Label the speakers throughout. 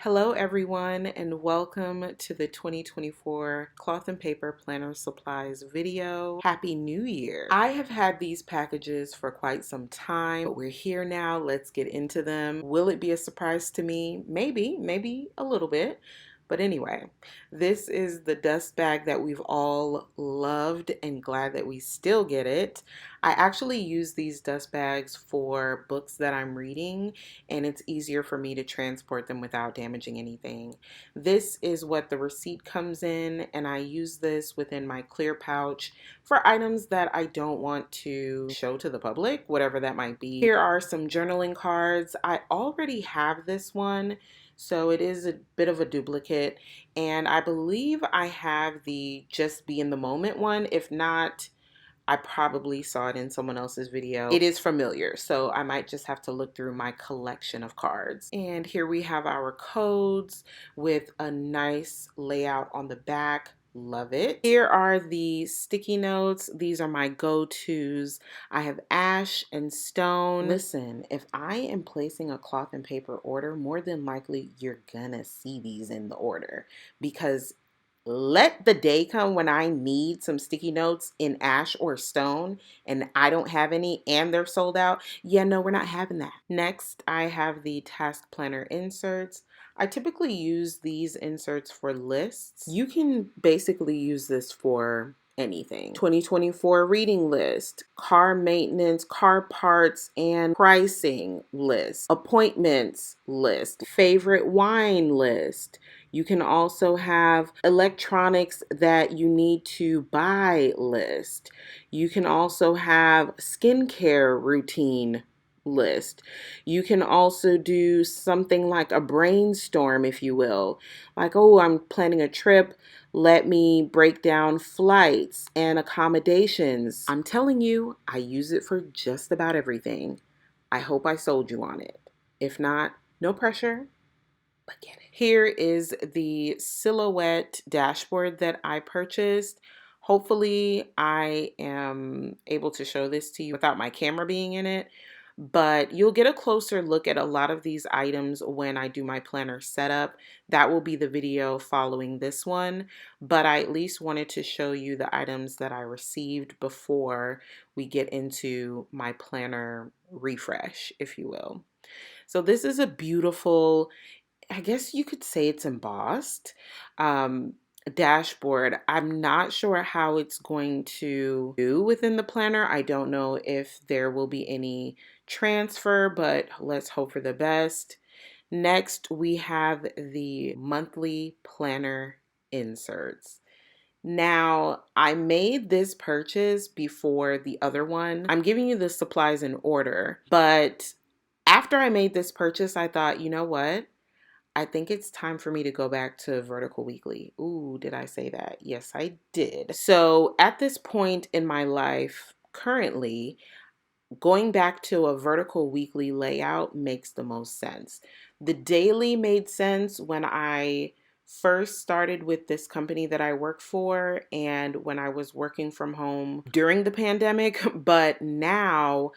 Speaker 1: Hello everyone and welcome to the 2024 Cloth and Paper Planner Supplies video. Happy New Year! I have had these packages for quite some time, but we're here now. Let's get into them. Will it be a surprise to me? Maybe a little bit. But anyway, this is the dust bag that we've all loved and glad that we still get it. I actually use these dust bags for books that I'm reading, and it's easier for me to transport them without damaging anything. This is what the receipt comes in, and I use this within my clear pouch for items that I don't want to show to the public, whatever that might be. Here are some journaling cards. I already have this one, so it is a bit of a duplicate, and I believe I have the Just Be in the Moment one. If not, I probably saw it in someone else's video. It is familiar, so I might just have to look through my collection of cards. And here we have our codes with a nice layout on the back. Love it. Here are the sticky notes. These are my go-tos. I have ash and stone. Listen, if I am placing a cloth and paper order, more than likely you're gonna see these in the order, because let the day come when I need some sticky notes in ash or stone and I don't have any and they're sold out. Yeah, no, we're not having that. Next, I have the task planner inserts. I typically use these inserts for lists. You can basically use this for anything. 2024 reading list, car maintenance, car parts and pricing list, appointments list, favorite wine list. You can also have electronics that you need to buy list. You can also have skincare routine list. You can also do something like a brainstorm, if you will. Like, oh, I'm planning a trip. Let me break down flights and accommodations. I'm telling you, I use it for just about everything. I hope I sold you on it. If not, no pressure. But get it. Here is the silhouette dashboard that I purchased. Hopefully I am able to show this to you without my camera being in it, but you'll get a closer look at a lot of these items when I do my planner setup. That will be the video following this one, but I at least wanted to show you the items that I received before we get into my planner refresh, if you will. So this is a beautiful, I guess you could say it's embossed dashboard. I'm not sure how it's going to do within the planner. I don't know if there will be any transfer, but let's hope for the best. Next, we have the monthly planner inserts. Now, I made this purchase before the other one. I'm giving you the supplies in order, but after I made this purchase, I thought, you know what? I think it's time for me to go back to vertical weekly. Ooh, did I say that? Yes, I did. So at this point in my life, currently, going back to a vertical weekly layout makes the most sense. The daily made sense when I first started with this company that I work for and when I was working from home during the pandemic, but now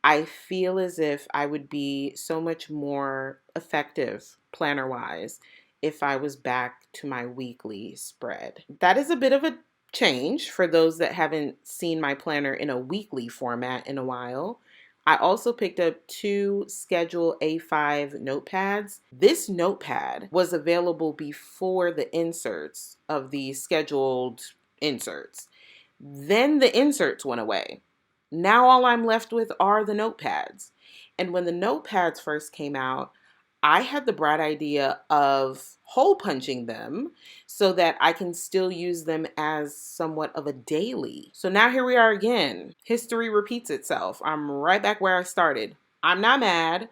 Speaker 1: I feel as if I would be so much more effective planner-wise if I was back to my weekly spread. That is a bit of a change for those that haven't seen my planner in a weekly format in a while. I also picked up 2 Schedule A5 notepads. This notepad was available before the inserts of the scheduled inserts. Then the inserts went away. Now all I'm left with are the notepads. And when the notepads first came out, I had the bright idea of hole punching them so that I can still use them as somewhat of a daily. So now here we are again. History repeats itself. I'm right back where I started. I'm not mad.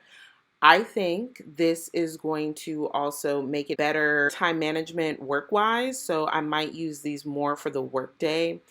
Speaker 1: I think this is going to also make it better time management work-wise. So I might use these more for the workday.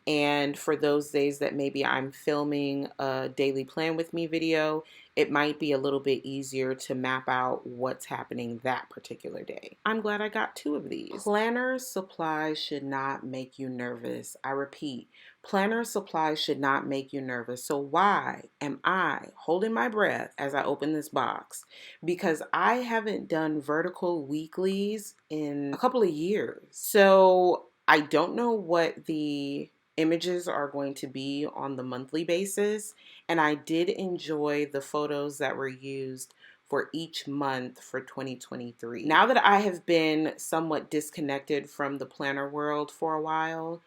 Speaker 1: And for those days that maybe I'm filming a daily plan with me video, it might be a little bit easier to map out what's happening that particular day. I'm glad I got 2 of these. Planner supplies should not make you nervous. I repeat, planner supplies should not make you nervous. So why am I holding my breath as I open this box? Because I haven't done vertical weeklies in a couple of years. So I don't know what the images are going to be on the monthly basis, and I did enjoy the photos that were used for each month for 2023. Now that I have been somewhat disconnected from the planner world for a while,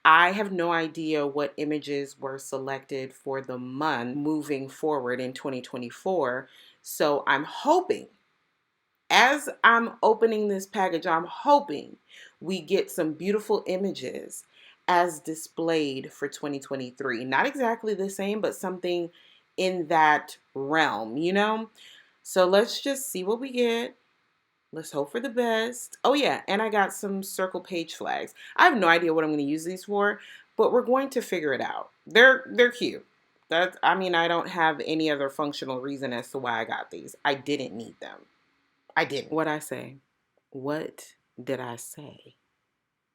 Speaker 1: I have no idea what images were selected for the month moving forward in 2024. So I'm hoping, as I'm opening this package, I'm hoping we get some beautiful images as displayed for 2023. Not exactly the same, but something in that realm, you know? So let's just see what we get. Let's hope for the best. Oh yeah, and I got some circle page flags. I have no idea what I'm going to use these for, but we're going to figure it out. They're cute. I don't have any other functional reason as to why I got these. I didn't need them. I didn't. What'd I say? What did I say?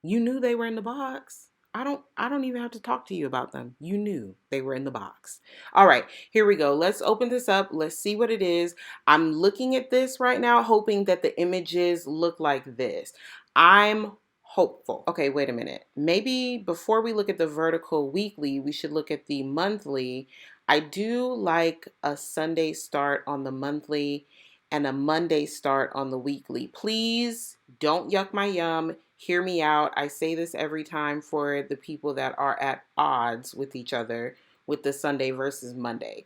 Speaker 1: You knew they were in the box. I don't even have to talk to you about them. You knew they were in the box. All right, here we go. Let's open this up. Let's see what it is. I'm looking at this right now, hoping that the images look like this. I'm hopeful. Okay, wait a minute. Maybe before we look at the vertical weekly, we should look at the monthly. I do like a Sunday start on the monthly and a Monday start on the weekly. Please don't yuck my yum. Hear me out. I say this every time for the people that are at odds with each other with the Sunday versus Monday.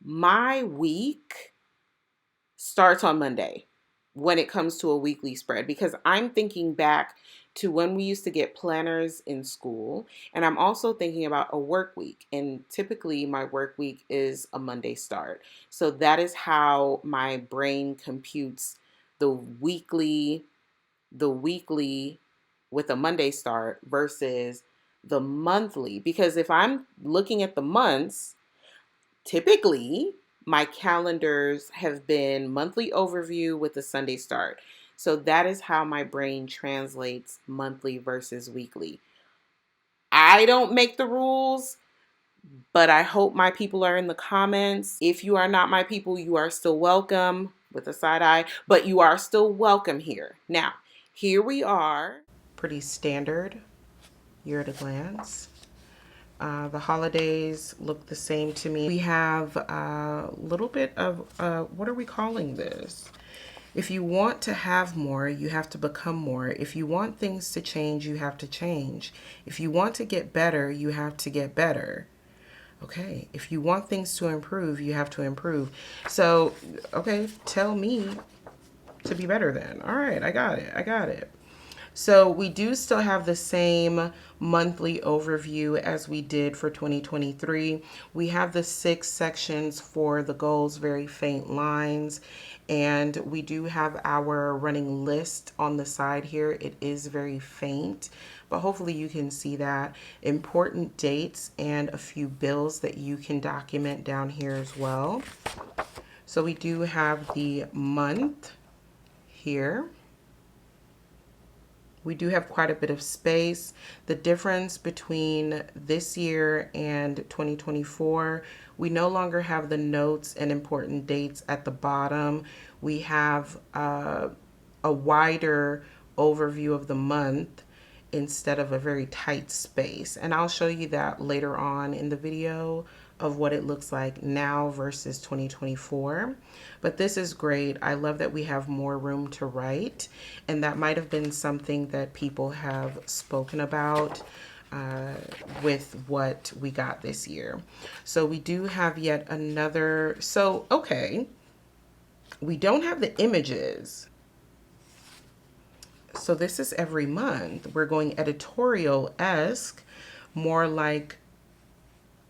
Speaker 1: My week starts on Monday when it comes to a weekly spread, because I'm thinking back to when we used to get planners in school, and I'm also thinking about a work week, and typically my work week is a Monday start. So that is how my brain computes the weekly with a Monday start versus the monthly. Because if I'm looking at the months, typically my calendars have been monthly overview with a Sunday start. So that is how my brain translates monthly versus weekly. I don't make the rules, but I hope my people are in the comments. If you are not my people, you are still welcome, with a side eye, but you are still welcome here. Now, here we are. Pretty standard year at a glance. The holidays look the same to me. We have a little bit of, what are we calling this? If you want to have more, you have to become more. If you want things to change, you have to change. If you want to get better, you have to get better. Okay, if you want things to improve, you have to improve. So, okay, tell me to be better then. All right, I got it. So we do still have the same monthly overview as we did for 2023. We have the 6 sections for the goals, very faint lines, and we do have our running list on the side here. It is very faint, but hopefully you can see that. Important dates and a few bills that you can document down here as well. So we do have the month here. We do have quite a bit of space. The difference between this year and 2024, we no longer have the notes and important dates at the bottom. We have a wider overview of the month instead of a very tight space. And I'll show you that later on in the video of what it looks like now versus 2024. But this is great. I love that we have more room to write, and that might have been something that people have spoken about with what we got this year. So we do have yet another, so okay, we don't have the images. So this is every month. We're going editorial-esque, more like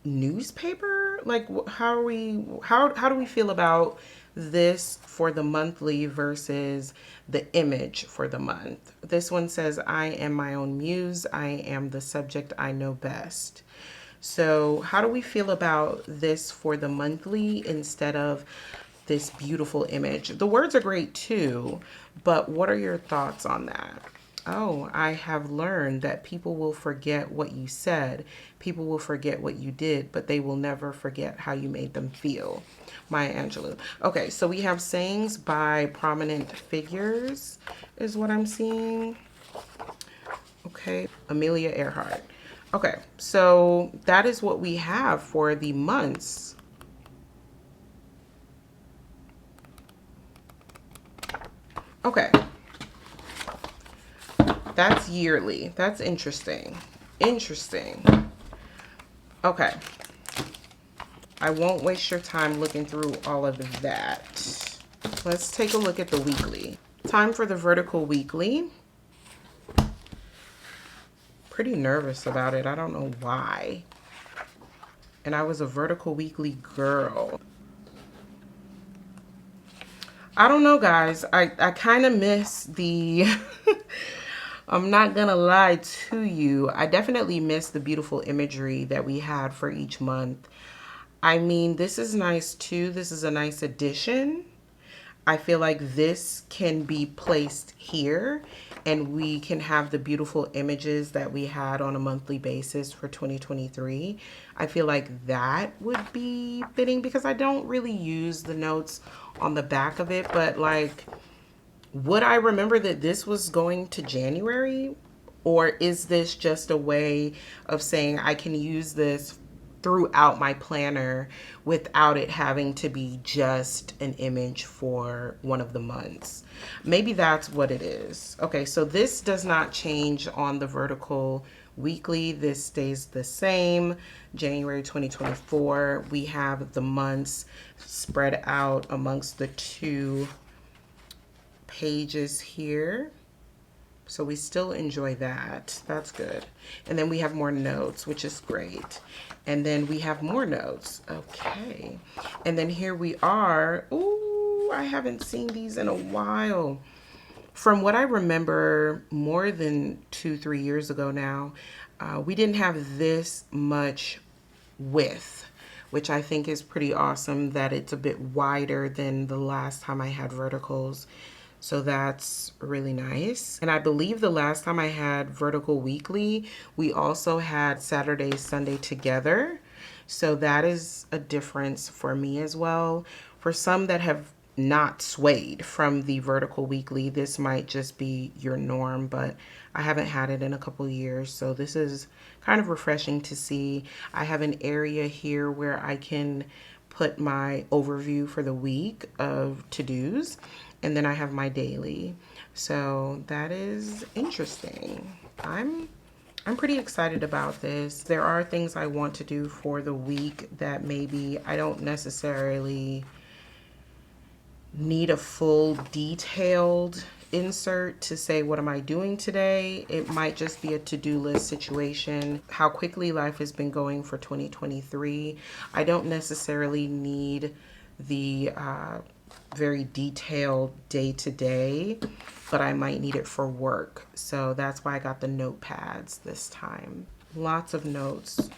Speaker 1: newspaper. Like how do we feel about this for the monthly versus the image for the month. This one says, I am my own muse. I am the subject I know best. So how do we feel about this for the monthly instead of this beautiful image? The words are great too, but what are your thoughts on that? Oh, I have learned that people will forget what you said. People will forget what you did, but they will never forget how you made them feel. Maya Angelou. Okay, so we have sayings by prominent figures is what I'm seeing. Okay, Amelia Earhart. Okay, so that is what we have for the months. Okay. That's yearly. That's interesting. Interesting. Okay. I won't waste your time looking through all of that. Let's take a look at the weekly. Time for the vertical weekly. Pretty nervous about it. I don't know why. And I was a vertical weekly girl. I don't know, guys. I kind of miss the... I'm not gonna lie to you. I definitely miss the beautiful imagery that we had for each month. I mean, this is nice too. This is a nice addition. I feel like this can be placed here and we can have the beautiful images that we had on a monthly basis for 2023. I feel like that would be fitting because I don't really use the notes on the back of it, but like, would I remember that this was going to January? Or is this just a way of saying I can use this throughout my planner without it having to be just an image for one of the months? Maybe that's what it is. Okay, so this does not change on the vertical weekly. This stays the same. January 2024, we have the months spread out amongst the two pages here. So we still enjoy that. That's good. And then we have more notes, which is great. And then we have more notes. Okay. And then here we are. Ooh, I haven't seen these in a while. From what I remember, more than 2-3 years ago now, we didn't have this much width, which I think is pretty awesome that it's a bit wider than the last time I had verticals. So that's really nice. And I believe the last time I had vertical weekly, we also had Saturday, Sunday together. So that is a difference for me as well. For some that have not swayed from the vertical weekly, this might just be your norm, but I haven't had it in a couple of years. So this is kind of refreshing to see. I have an area here where I can put my overview for the week of to-dos. And then I have my daily. So that is interesting. I'm pretty excited about this. There are things I want to do for the week that maybe I don't necessarily need a full detailed insert to say, what am I doing today? It might just be a to-do list situation. How quickly life has been going for 2023. I don't necessarily need the very detailed day-to-day, but I might need it for work. So that's why I got the notepads this time. Lots of notes,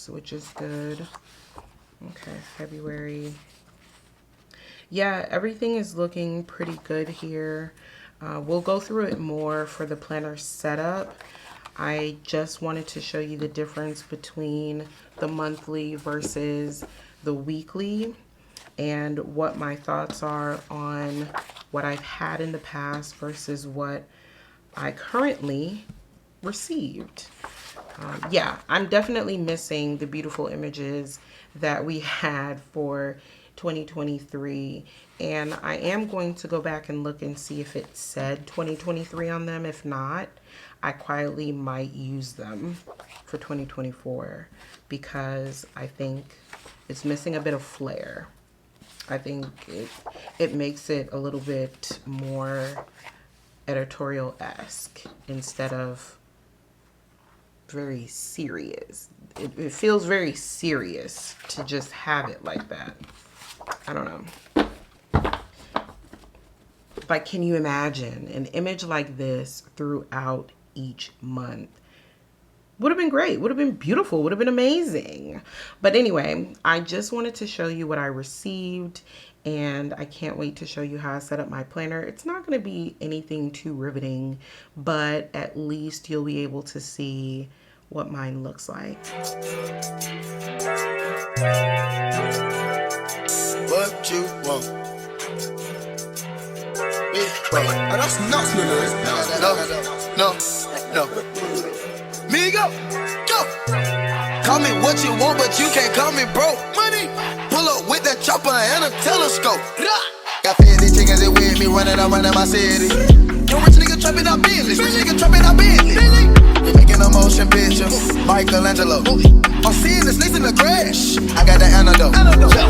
Speaker 1: which is good. Okay, February. Yeah, everything is looking pretty good here. We'll go through it more for the planner setup. I just wanted to show you the difference between the monthly versus the weekly, and what my thoughts are on what I've had in the past versus what I currently received. Yeah, I'm definitely missing the beautiful images that we had for 2023, and I am going to go back and look and see if it said 2023 on them. If not, I quietly might use them for 2024 because I think it's missing a bit of flair. I think it makes it a little bit more editorial-esque instead of very serious. It feels very serious to just have it like that. I don't know. Like, can you imagine an image like this throughout each month? Would have been great, would have been beautiful, would have been amazing. But anyway, I just wanted to show you what I received, and I can't wait to show you how I set up my planner. It's not going to be anything too riveting, but at least you'll be able to see what mine looks like.
Speaker 2: What you want? Oh, that's nuts, no. Me go. Call me what you want, but you can't call me broke. Money. Pull up with that chopper and a telescope. Got 50 chickens that with me running around in my city. Yo, rich nigga trapping out Bentley. Rich nigga trapping out Bentley. We making a motion picture. Michelangelo. I'm seeing the snakes in the grass. I got the antidote. Antidote.